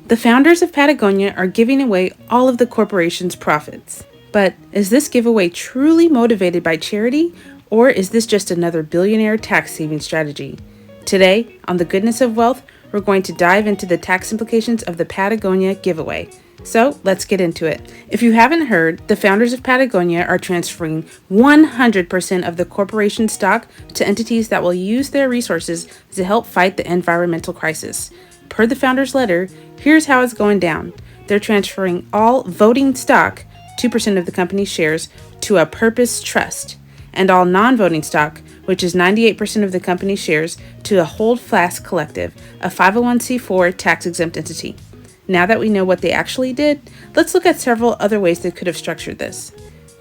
The founders of Patagonia are giving away all of the corporation's profits. But is this giveaway truly motivated by charity, or is this just another billionaire tax saving strategy? Today, on The Goodness of Wealth, we're going to dive into the tax implications of the Patagonia giveaway. So let's get into it. If you haven't heard, the founders of Patagonia are transferring 100% of the corporation stock to entities that will use their resources to help fight the environmental crisis. Per the founders' letter, here's how it's going down. They're transferring all voting stock, 2% of the company's shares, to a purpose trust, and all non-voting stock, which is 98% of the company's shares, to a Hold Fast Collective, a 501c4 tax-exempt entity. Now that we know what they actually did, let's look at several other ways they could have structured this.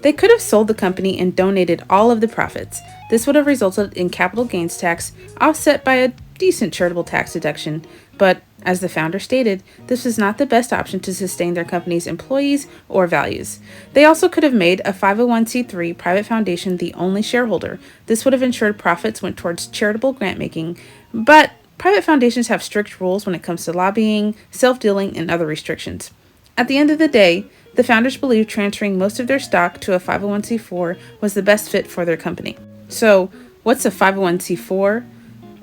They could have sold the company and donated all of the profits. This would have resulted in capital gains tax offset by a decent charitable tax deduction, but as the founder stated, this was not the best option to sustain their company's employees or values. They also could have made a 501c3 private foundation the only shareholder. This would have ensured profits went towards charitable grant making, but private foundations have strict rules when it comes to lobbying, self-dealing, and other restrictions. At the end of the day, the founders believed transferring most of their stock to a 501c4 was the best fit for their company. So, what's a 501c4?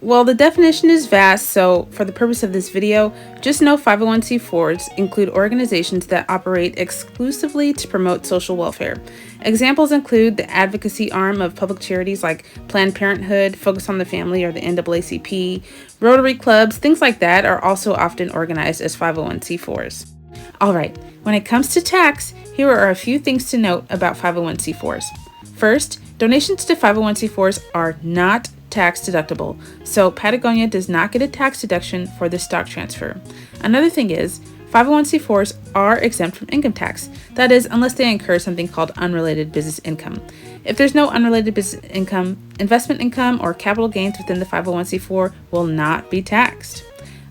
Well, the definition is vast, so for the purpose of this video, just know 501c4s include organizations that operate exclusively to promote social welfare. Examples include the advocacy arm of public charities like Planned Parenthood, Focus on the Family, or the NAACP. Rotary clubs, things like that are also often organized as 501c4s. Alright, when it comes to tax, here are a few things to note about 501c4s. First, donations to 501c4s are not tax deductible, so Patagonia does not get a tax deduction for the stock transfer. Another thing is, 501c4s are exempt from income tax. That is, unless they incur something called unrelated business income. If there's no unrelated business income, investment income or capital gains within the 501c4 will not be taxed.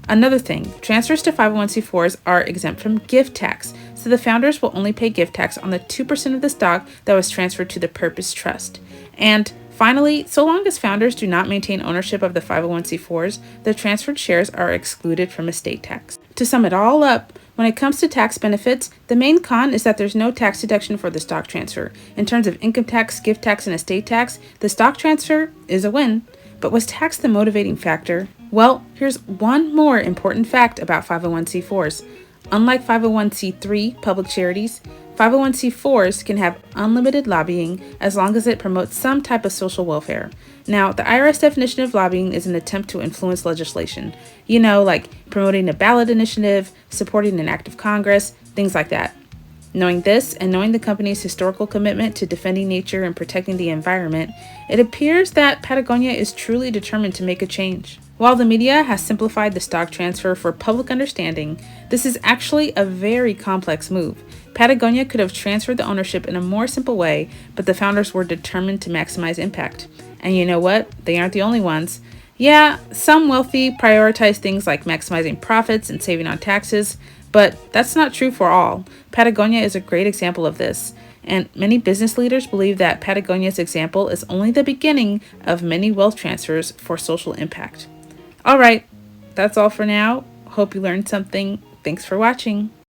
Another thing, transfers to 501c4s are exempt from gift tax, so the founders will only pay gift tax on the 2% of the stock that was transferred to the Purpose Trust. And finally, so long as founders do not maintain ownership of the 501c4s, the transferred shares are excluded from estate tax. To sum it all up, when it comes to tax benefits, the main con is that there's no tax deduction for the stock transfer. In terms of income tax, gift tax, and estate tax, the stock transfer is a win. But was tax the motivating factor? Well, here's one more important fact about 501c4s. Unlike 501c3 public charities, 501c4s can have unlimited lobbying as long as it promotes some type of social welfare. Now, the IRS definition of lobbying is an attempt to influence legislation. You know, like promoting a ballot initiative, supporting an act of Congress, things like that. Knowing this and knowing the company's historical commitment to defending nature and protecting the environment, it appears that Patagonia is truly determined to make a change. While the media has simplified the stock transfer for public understanding, this is actually a very complex move. Patagonia could have transferred the ownership in a more simple way, but the founders were determined to maximize impact. And you know what? They aren't the only ones. Yeah, some wealthy prioritize things like maximizing profits and saving on taxes, but that's not true for all. Patagonia is a great example of this, and many business leaders believe that Patagonia's example is only the beginning of many wealth transfers for social impact. Alright, that's all for now. Hope you learned something. Thanks for watching.